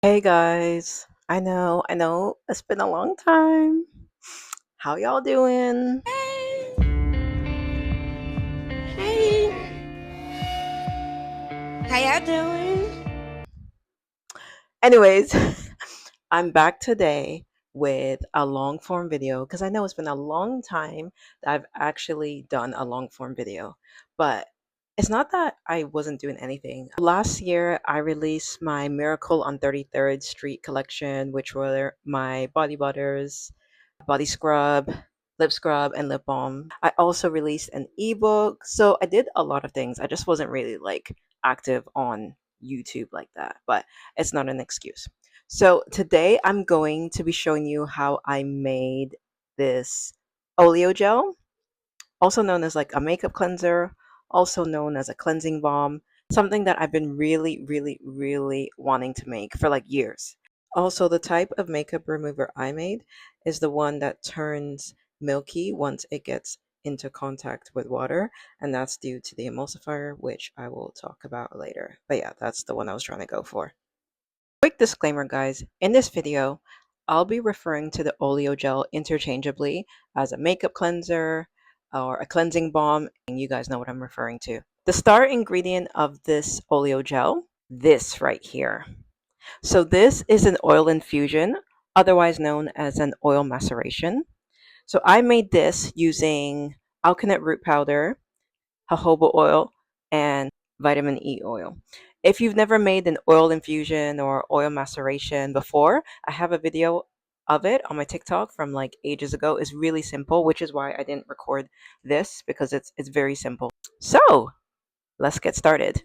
Hey guys, I know, it's been a long time. How y'all doing? Hey, how y'all doing? Anyways, I'm back today with a long form video because I know it's been a long time that I've actually done a long form video, but it's not that I wasn't doing anything. Last year, I released my Miracle on 33rd Street collection, which were my body butters, body scrub, lip scrub, and lip balm. I also released an ebook. So I did a lot of things. I just wasn't really like active on YouTube like that, but it's not an excuse. So today I'm going to be showing you how I made this Oleogel, also known as like a makeup cleanser, also known as a cleansing balm, something that I've been really wanting to make for like years. Also, the type of makeup remover I made is the one that turns milky once it gets into contact with water, and that's due to the emulsifier, which I will talk about later. But yeah, that's the one I was trying to go for. Quick disclaimer, guys. In this video, I'll be referring to the Oleo Gel interchangeably as a makeup cleanser or a cleansing balm, and you guys know what I'm referring to. The star ingredient of this Oleo Gel, this right here. So this is an oil infusion, otherwise known as an oil maceration. So I made this using alkanet root powder, jojoba oil, and vitamin E oil. If you've never made an oil infusion or oil maceration before, I have a video of it on my TikTok from like ages ago. It's really simple, which is why I didn't record this because it's very simple. So, let's get started.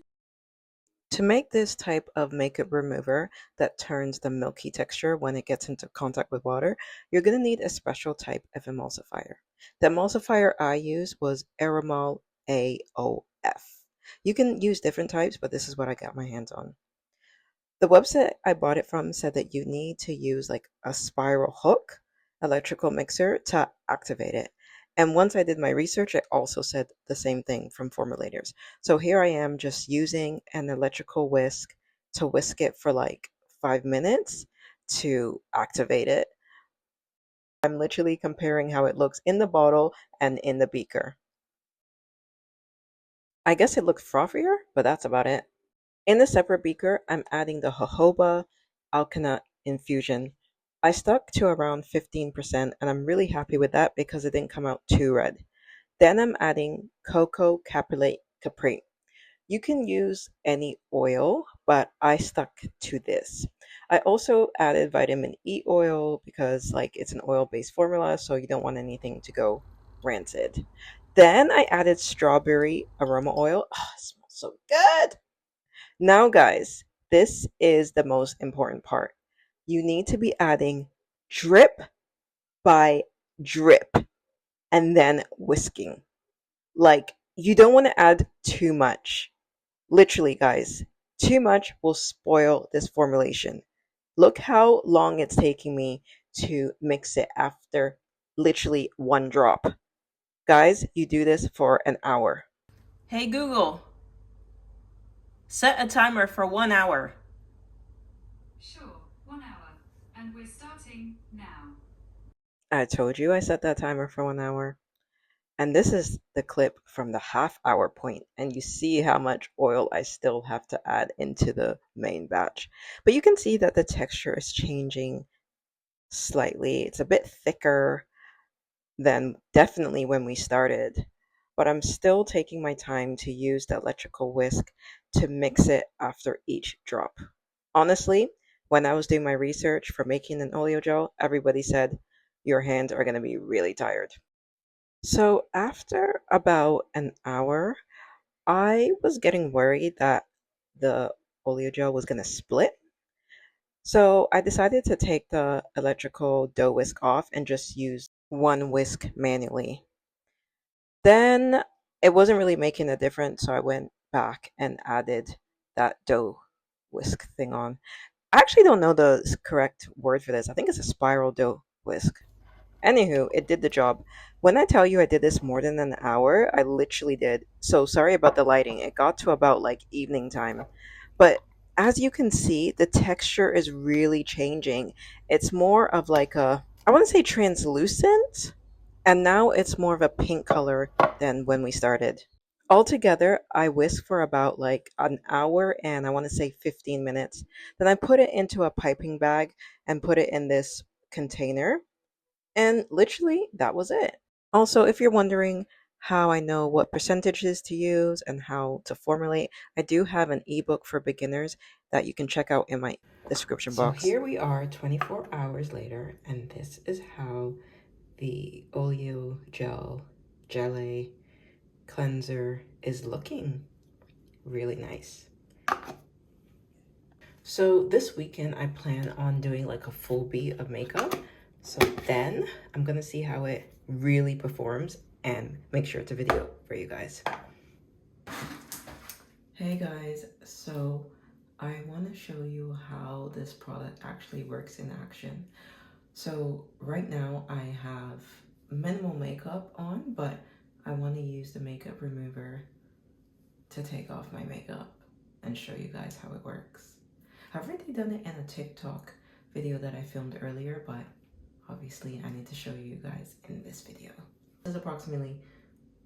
To make this type of makeup remover that turns the milky texture when it gets into contact with water, you're going to need a special type of emulsifier. The emulsifier I used was Aeromol AOF. You can use different types, but this is what I got my hands on. The website I bought it from said that you need to use like a spiral hook electrical mixer to activate it. And once I did my research, it also said the same thing from formulators. So here I am just using an electrical whisk to whisk it for like 5 minutes to activate it. I'm literally comparing how it looks in the bottle and in the beaker. I guess it looked frothier, but that's about it. In the separate beaker, I'm adding the jojoba alkanet infusion. I stuck to around 15%, and I'm really happy with that because it didn't come out too red. Then I'm adding cocoa capillate capri. You can use any oil, but I stuck to this. I also added vitamin E oil because like it's an oil-based formula, so you don't want anything to go rancid. Then I added strawberry aroma oil. Oh, it smells so good. Now, guys, this is the most important part. You need to be adding drip by drip and then whisking. Like, you don't want to add too much. Literally, guys, too much will spoil this formulation. Look how long it's taking me to mix it after literally one drop. Guys, you do this for an hour. Hey Google, set a timer for 1 hour. Sure, 1 hour. And we're starting now. I told you I set that timer for 1 hour. And this is the clip from the half-hour point, and you see how much oil I still have to add into the main batch. But you can see that the texture is changing slightly. It's a bit thicker than definitely when we started, but I'm still taking my time to use the electrical whisk to mix it after each drop. Honestly, when I was doing my research for making an oleo gel, everybody said your hands are going to be really tired. So after about an hour, I was getting worried that the oleogel was going to split. So I decided to take the electrical dough whisk off and just use one whisk manually. Then it wasn't really making a difference, so I went back and added that dough whisk thing on. I actually don't know the correct word for this. I think it's a spiral dough whisk. Anywho, it did the job. When I tell you I did this more than an hour, I literally did. So sorry about the lighting. It got to about like evening time. But As you can see, the texture is really changing. It's more of like a, I want to say translucent, and now it's more of a pink color than when we started. Altogether, I whisk for about like an hour and I want to say 15 minutes. Then I put it into a piping bag and put it in this container. And literally, that was it. Also, if you're wondering how I know what percentages to use and how to formulate, I do have an ebook for beginners that you can check out in my description box. So here we are 24 hours later, and this is how the Oleogel Gelée cleanser is looking. Really nice. So this weekend I plan on doing like a full beat of makeup. So then I'm gonna see how it really performs and make sure it's a video for you guys. Hey guys, so I want to show you how this product actually works in action. So right now I have minimal makeup on, but I want to use the makeup remover to take off my makeup and show you guys how it works. I've already done it in a TikTok video that I filmed earlier, but obviously I need to show you guys in this video. This is approximately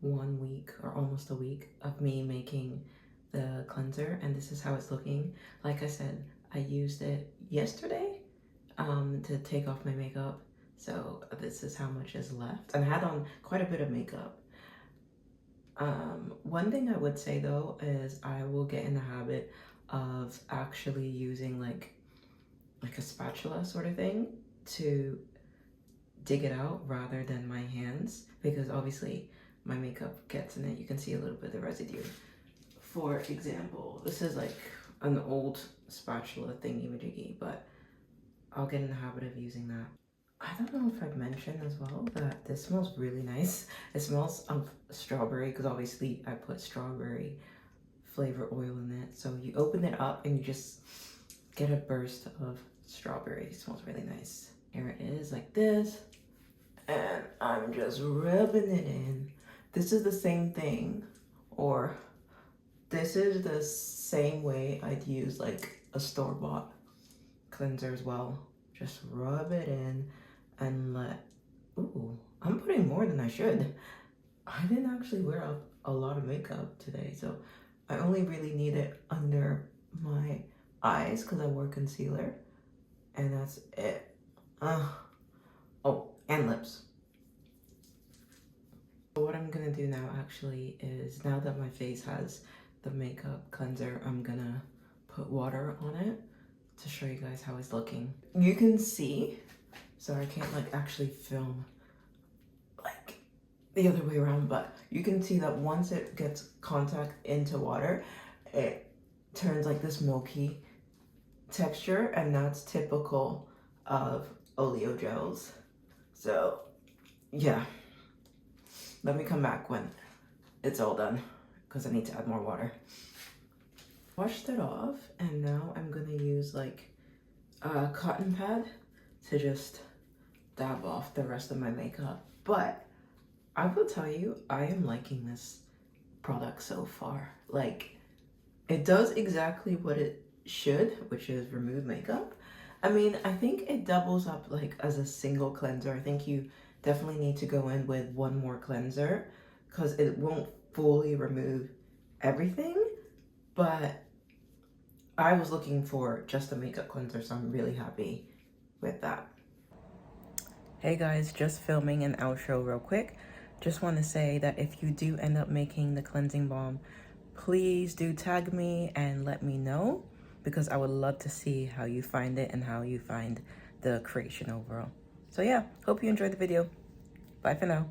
1 week or almost a week of me making the cleanser, and this is how it's looking. Like I said, I used it yesterday to take off my makeup, so this is how much is left. And I had on quite a bit of makeup. One thing I would say though is I will get in the habit of actually using like a spatula sort of thing to dig it out rather than my hands, because obviously my makeup gets in it. You can see a little bit of residue. For example, this is like an old spatula thingy-majiggy, but I'll get in the habit of using that. I don't know if I've mentioned as well that this smells really nice. It smells of strawberry because obviously I put strawberry flavor oil in it. So you open it up and you just get a burst of strawberry. It smells really nice. Here it is like this. And I'm just rubbing it in. This is the same thing, or this is the same way I'd use like a store-bought cleanser as well. Just rub it in and let, ooh, I'm putting more than I should. I didn't actually wear a lot of makeup today, so I only really need it under my eyes because I wore concealer, and that's it. Oh, and lips. What I'm gonna do now actually is, now that my face has the makeup cleanser, I'm gonna put water on it to show you guys how it's looking. You can see, so I can't like actually film like the other way around, but you can see that once it gets contact into water, it turns like this milky texture, and that's typical of oleogels. So yeah, let me come back when it's all done because I need to add more water. Washed it off, and now I'm gonna use like a cotton pad to just dab off the rest of my makeup. But I will tell you, I am liking this product so far. Like, it does exactly what it should, which is remove makeup. I mean, I think it doubles up like as a single cleanser. I think you definitely need to go in with one more cleanser because it won't fully remove everything. But I was looking for just a makeup cleanser, so I'm really happy with that. Hey guys, just filming an outro real quick. Just want to say that if you do end up making the cleansing balm, please do tag me and let me know, because I would love to see how you find it and how you find the creation overall. So yeah, hope you enjoyed the video. Bye for now.